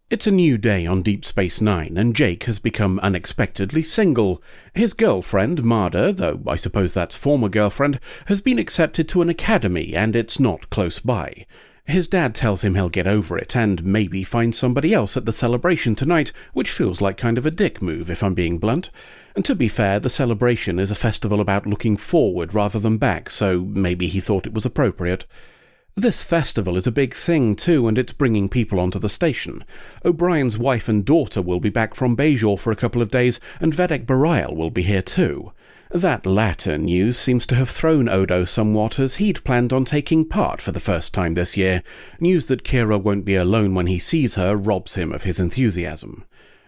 It's a new day on Deep Space Nine, and Jake has become unexpectedly single. His girlfriend, Marder, though I suppose that's former girlfriend, has been accepted to an academy, and it's not close by. His dad tells him he'll get over it, and maybe find somebody else at the celebration tonight, which feels like kind of a dick move, if I'm being blunt. And to be fair, the celebration is a festival about looking forward rather than back, so maybe he thought it was appropriate. This festival is a big thing too, and it's bringing people onto the station. O'Brien's wife and daughter will be back from Bajor for a couple of days, and Vedek Bareil will be here too. That latter news seems to have thrown Odo somewhat, as he'd planned on taking part for the first time this year. News that Kira won't be alone when he sees her robs him of his enthusiasm.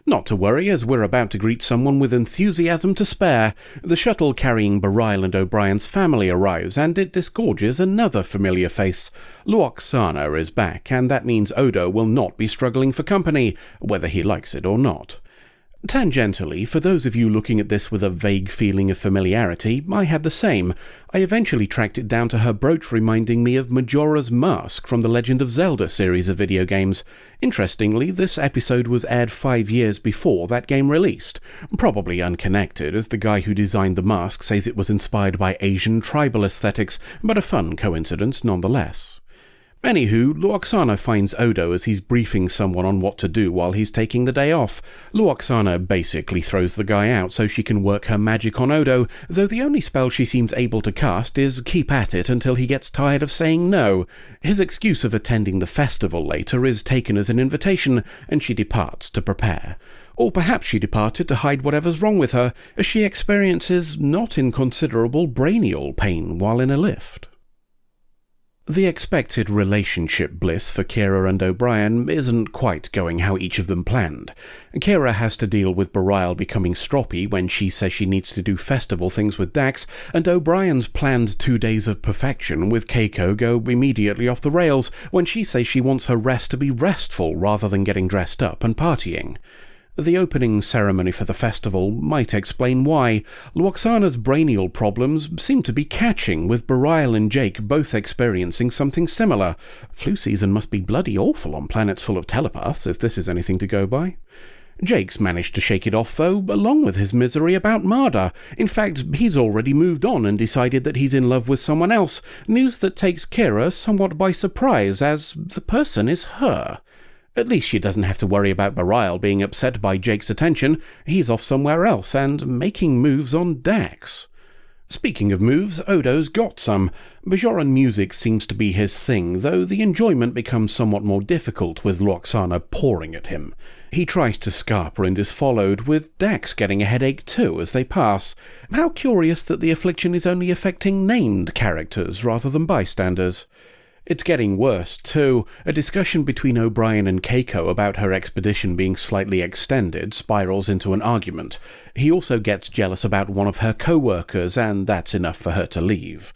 Not to worry, as we're about to greet someone with enthusiasm to spare. The shuttle carrying Bareil and O'Brien's family arrives, and it disgorges another familiar face. Lwaxana is back, and that means Odo will not be struggling for company, whether he likes it or not. Tangentially, for those of you looking at this with a vague feeling of familiarity, I had the same. I eventually tracked it down to her brooch reminding me of Majora's Mask from the Legend of Zelda series of video games. Interestingly, this episode was aired 5 years before that game released. Probably unconnected, as the guy who designed the mask says it was inspired by Asian tribal aesthetics, but a fun coincidence nonetheless. Anywho, Lwaxana finds Odo as he's briefing someone on what to do while he's taking the day off. Lwaxana basically throws the guy out so she can work her magic on Odo, though the only spell she seems able to cast is keep at it until he gets tired of saying no. His excuse of attending the festival later is taken as an invitation, and she departs to prepare. Or perhaps she departed to hide whatever's wrong with her, as she experiences not inconsiderable brainial pain while in a lift. The expected relationship bliss for Kira and O'Brien isn't quite going how each of them planned. Kira has to deal with Bareil becoming stroppy when she says she needs to do festival things with Dax, and O'Brien's planned 2 days of perfection with Keiko go immediately off the rails when she says she wants her rest to be restful rather than getting dressed up and partying. The opening ceremony for the festival might explain why. Lwaxana's brainial problems seem to be catching, with Bareil and Jake both experiencing something similar. Flu season must be bloody awful on planets full of telepaths, if this is anything to go by. Jake's managed to shake it off, though, along with his misery about Marder. In fact, he's already moved on and decided that he's in love with someone else, news that takes Kira somewhat by surprise, as the person is her. At least she doesn't have to worry about Bareil being upset by Jake's attention. He's off somewhere else and making moves on Dax. Speaking of moves, Odo's got some. Bajoran music seems to be his thing, though the enjoyment becomes somewhat more difficult with Lwaxana pouring at him. He tries to scarper and is followed, with Dax getting a headache too as they pass. How curious that the affliction is only affecting named characters rather than bystanders. It's getting worse, too. A discussion between O'Brien and Keiko about her expedition being slightly extended spirals into an argument. He also gets jealous about one of her co-workers, and that's enough for her to leave.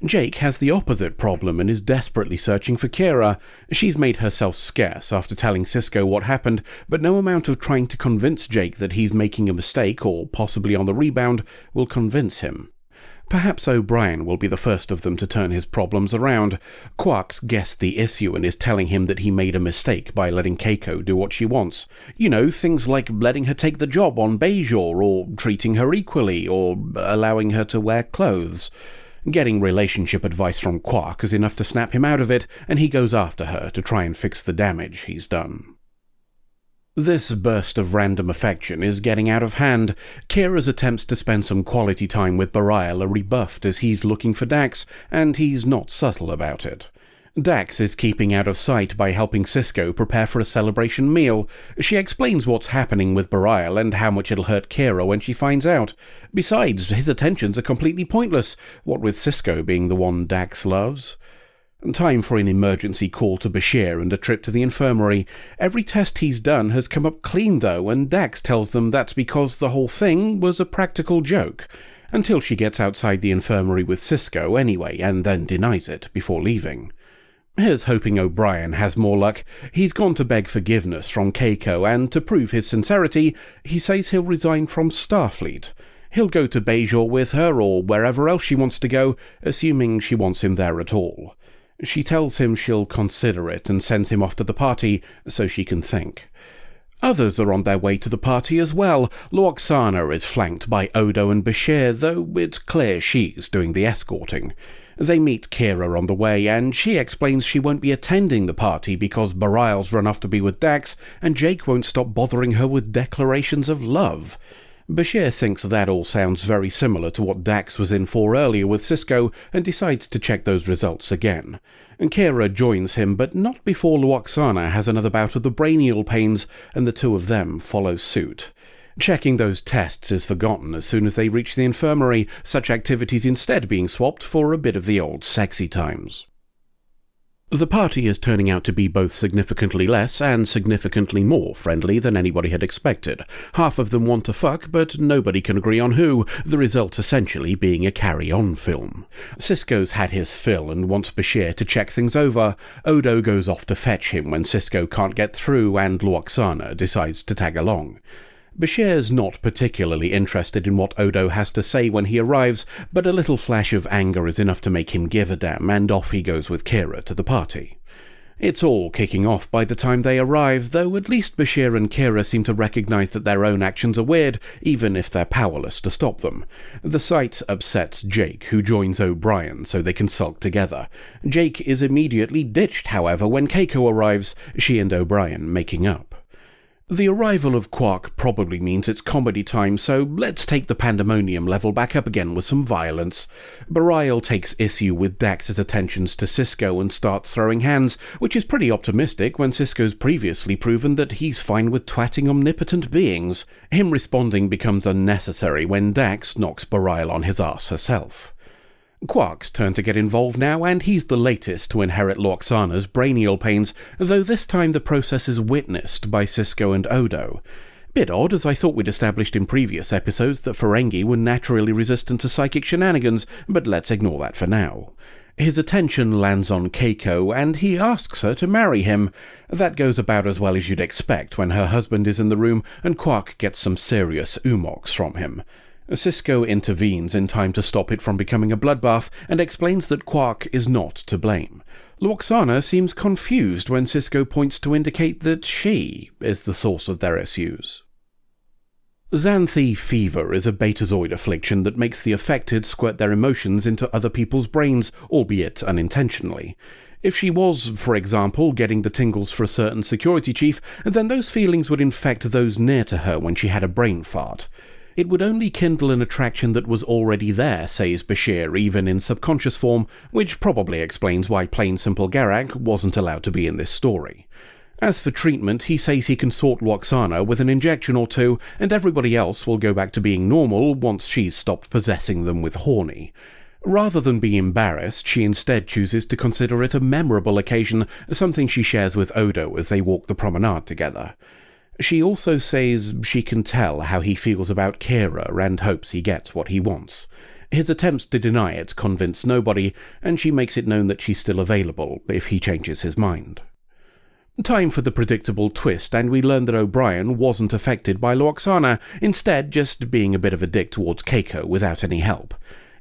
Jake has the opposite problem and is desperately searching for Kira. She's made herself scarce after telling Sisko what happened, but no amount of trying to convince Jake that he's making a mistake, or possibly on the rebound, will convince him. Perhaps O'Brien will be the first of them to turn his problems around. Quark's guessed the issue and is telling him that he made a mistake by letting Keiko do what she wants. You know, things like letting her take the job on Bajor, or treating her equally, or allowing her to wear clothes. Getting relationship advice from Quark is enough to snap him out of it, and he goes after her to try and fix the damage he's done. This burst of random affection is getting out of hand. Kira's attempts to spend some quality time with Bareil are rebuffed as he's looking for Dax, and he's not subtle about it. Dax is keeping out of sight by helping Sisko prepare for a celebration meal. She explains what's happening with Bareil and how much it'll hurt Kira when she finds out. Besides, his attentions are completely pointless, what with Sisko being the one Dax loves. Time for an emergency call to Bashir and a trip to the infirmary. Every test he's done has come up clean, though, and Dax tells them that's because the whole thing was a practical joke. Until she gets outside the infirmary with Sisko anyway, and then denies it before leaving. Here's hoping O'Brien has more luck. He's gone to beg forgiveness from Keiko, and to prove his sincerity, he says he'll resign from Starfleet. He'll go to Bajor with her, or wherever else she wants to go, assuming she wants him there at all. She tells him she'll consider it and sends him off to the party so she can think. Others are on their way to the party as well. Lwaxana is flanked by Odo and Bashir, though it's clear she's doing the escorting. They meet Kira on the way, and she explains she won't be attending the party because Barial's run off to be with Dax, and Jake won't stop bothering her with declarations of love. Bashir thinks that all sounds very similar to what Dax was in for earlier with Cisco, and decides to check those results again. Kira joins him, but not before Lwaxana has another bout of the brainial pains, and the two of them follow suit. Checking those tests is forgotten as soon as they reach the infirmary, such activities instead being swapped for a bit of the old sexy times. The party is turning out to be both significantly less and significantly more friendly than anybody had expected. Half of them want to fuck, but nobody can agree on who, the result essentially being a carry-on film. Cisco's had his fill and wants Bashir to check things over. Odo goes off to fetch him when Cisco can't get through, and Lwaxana decides to tag along. Bashir's not particularly interested in what Odo has to say when he arrives, but a little flash of anger is enough to make him give a damn, and off he goes with Kira to the party. It's all kicking off by the time they arrive, though at least Bashir and Kira seem to recognise that their own actions are weird, even if they're powerless to stop them. The sight upsets Jake, who joins O'Brien so they can sulk together. Jake is immediately ditched, however, when Keiko arrives, she and O'Brien making up. The arrival of Quark probably means it's comedy time, so let's take the pandemonium level back up again with some violence. Barial takes issue with Dax's attentions to Cisco and starts throwing hands, which is pretty optimistic when Cisco's previously proven that he's fine with twatting omnipotent beings. Him responding becomes unnecessary when Dax knocks Barial on his arse herself. Quark's turn to get involved now, and he's the latest to inherit Lwaxana's brainial pains, though this time the process is witnessed by Cisco and Odo. Bit odd, as I thought we'd established in previous episodes that Ferengi were naturally resistant to psychic shenanigans, but let's ignore that for now. His attention lands on Keiko, and he asks her to marry him. That goes about as well as you'd expect when her husband is in the room, and Quark gets some serious umox from him. Cisco intervenes in time to stop it from becoming a bloodbath, and explains that Quark is not to blame. Lwaxana seems confused when Cisco points to indicate that she is the source of their issues. Xanthi fever is a betazoid affliction that makes the affected squirt their emotions into other people's brains, albeit unintentionally. If she was, for example, getting the tingles for a certain security chief, then those feelings would infect those near to her when she had a brain fart. It would only kindle an attraction that was already there, says Bashir, even in subconscious form, which probably explains why plain simple Garak wasn't allowed to be in this story. As for treatment, he says he can sort Lwaxana with an injection or two, and everybody else will go back to being normal once she's stopped possessing them with horny. Rather than be embarrassed, she instead chooses to consider it a memorable occasion, something she shares with Odo as they walk the promenade together. She also says she can tell how he feels about Kira and hopes he gets what he wants. His attempts to deny it convince nobody, and she makes it known that she's still available if he changes his mind. Time for the predictable twist, and we learn that O'Brien wasn't affected by Lwaxana, instead just being a bit of a dick towards Keiko without any help.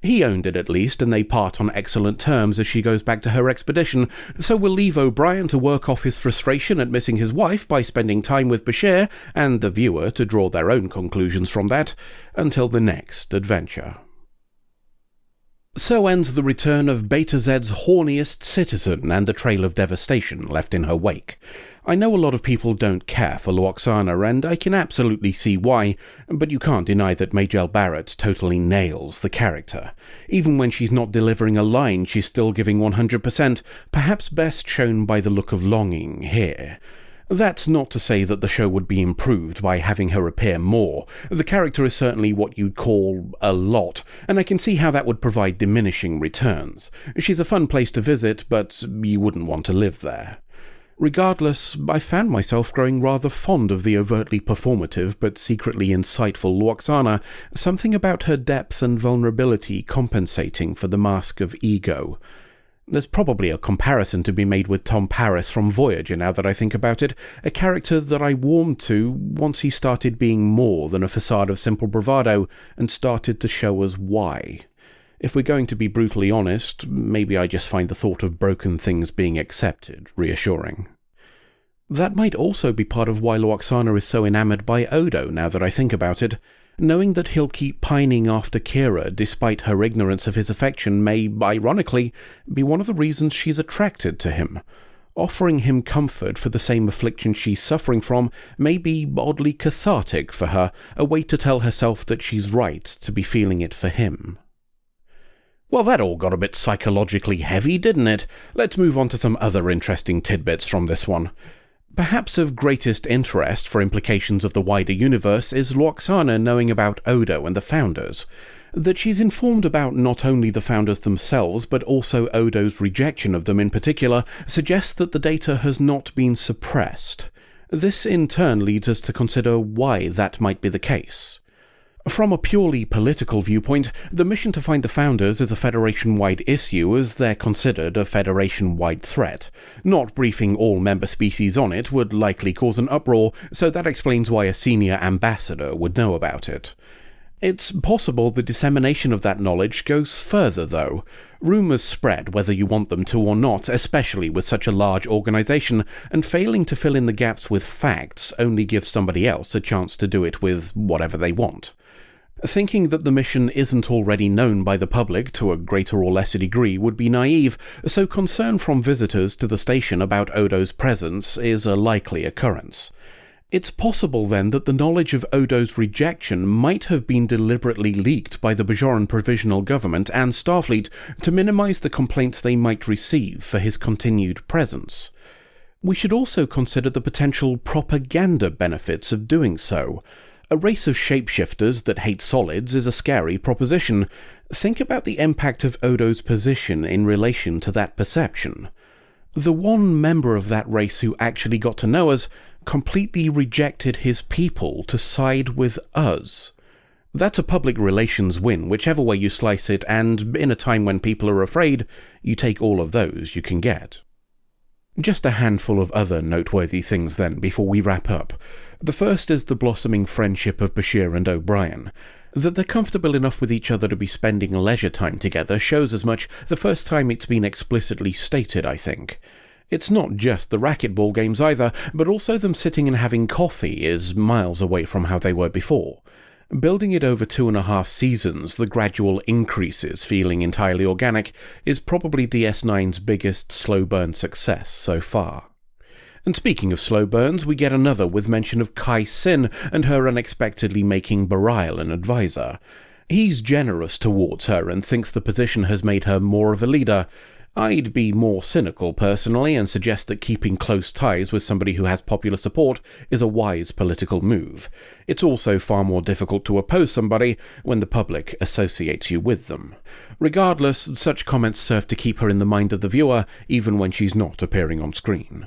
He owned it at least, and they part on excellent terms as she goes back to her expedition, so we'll leave O'Brien to work off his frustration at missing his wife by spending time with Bashir, and the viewer to draw their own conclusions from that, until the next adventure. So ends the return of Beta Z's horniest citizen and the trail of devastation left in her wake. I know a lot of people don't care for Lwaxana, and I can absolutely see why, but you can't deny that Majel Barrett totally nails the character. Even when she's not delivering a line, she's still giving 100%, perhaps best shown by the look of longing here. That's not to say that the show would be improved by having her appear more. The character is certainly what you'd call a lot, and I can see how that would provide diminishing returns. She's a fun place to visit, but you wouldn't want to live there. Regardless, I found myself growing rather fond of the overtly performative but secretly insightful Lwaxana, something about her depth and vulnerability compensating for the mask of ego. There's probably a comparison to be made with Tom Paris from Voyager now that I think about it, a character that I warmed to once he started being more than a facade of simple bravado and started to show us why. If we're going to be brutally honest, maybe I just find the thought of broken things being accepted reassuring. That might also be part of why Lwaxana is so enamored by Odo, now that I think about it. Knowing that he'll keep pining after Kira despite her ignorance of his affection may, ironically, be one of the reasons she's attracted to him. Offering him comfort for the same affliction she's suffering from may be oddly cathartic for her, a way to tell herself that she's right to be feeling it for him. Well, that all got a bit psychologically heavy, didn't it? Let's move on to some other interesting tidbits from this one. Perhaps of greatest interest for implications of the wider universe is Lwaxana knowing about Odo and the Founders. That she's informed about not only the Founders themselves, but also Odo's rejection of them in particular, suggests that the data has not been suppressed. This in turn leads us to consider why that might be the case. From a purely political viewpoint, the mission to find the Founders is a Federation-wide issue as they're considered a Federation-wide threat. Not briefing all member species on it would likely cause an uproar, so that explains why a senior ambassador would know about it. It's possible the dissemination of that knowledge goes further, though. Rumours spread whether you want them to or not, especially with such a large organisation, and failing to fill in the gaps with facts only gives somebody else a chance to do it with whatever they want. Thinking that the mission isn't already known by the public to a greater or lesser degree would be naive, so concern from visitors to the station about Odo's presence is a likely occurrence. It's possible then that the knowledge of Odo's rejection might have been deliberately leaked by the Bajoran Provisional Government and Starfleet to minimise the complaints they might receive for his continued presence. We should also consider the potential propaganda benefits of doing so. A race of shapeshifters that hate solids is a scary proposition. Think about the impact of Odo's position in relation to that perception. The one member of that race who actually got to know us completely rejected his people to side with us. That's a public relations win, whichever way you slice it, and in a time when people are afraid, you take all of those you can get. Just a handful of other noteworthy things then, before we wrap up. The first is the blossoming friendship of Bashir and O'Brien. That they're comfortable enough with each other to be spending leisure time together shows as much the first time it's been explicitly stated, I think. It's not just the racquetball games either, but also them sitting and having coffee is miles away from how they were before. Building it over 2.5 seasons, the gradual increases feeling entirely organic is probably DS9's biggest slow burn success so far. And speaking of slow burns, we get another with mention of Kai Sin and her unexpectedly making Bareil an advisor. He's generous towards her and thinks the position has made her more of a leader. I'd be more cynical personally and suggest that keeping close ties with somebody who has popular support is a wise political move. It's also far more difficult to oppose somebody when the public associates you with them. Regardless, such comments serve to keep her in the mind of the viewer even when she's not appearing on screen.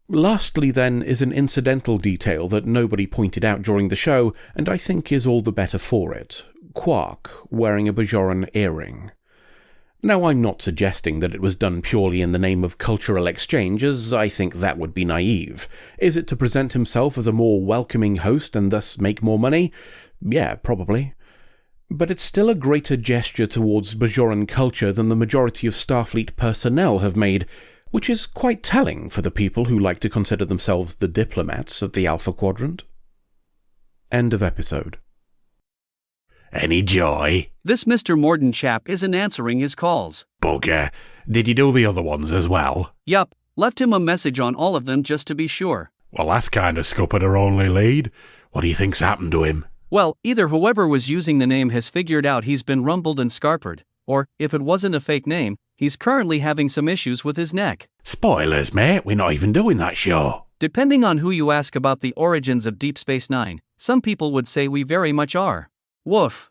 Lastly then is an incidental detail that nobody pointed out during the show, and I think is all the better for it. Quark wearing a Bajoran earring. Now, I'm not suggesting that it was done purely in the name of cultural exchange, as I think that would be naive. Is it to present himself as a more welcoming host and thus make more money? Yeah, probably. But it's still a greater gesture towards Bajoran culture than the majority of Starfleet personnel have made, which is quite telling for the people who like to consider themselves the diplomats of the Alpha Quadrant. End of episode. Any joy? This Mr. Morden chap isn't answering his calls. Bugger. Did you do the other ones as well? Yup, left him a message on all of them just to be sure. Well, that's kind of scuppered her only lead. What do you think's happened to him? Well, either whoever was using the name has figured out he's been rumbled and scarpered, or, if it wasn't a fake name, he's currently having some issues with his neck. Spoilers, mate. We're not even doing that show. Depending on who you ask about the origins of Deep Space Nine, some people would say we very much are. Woof.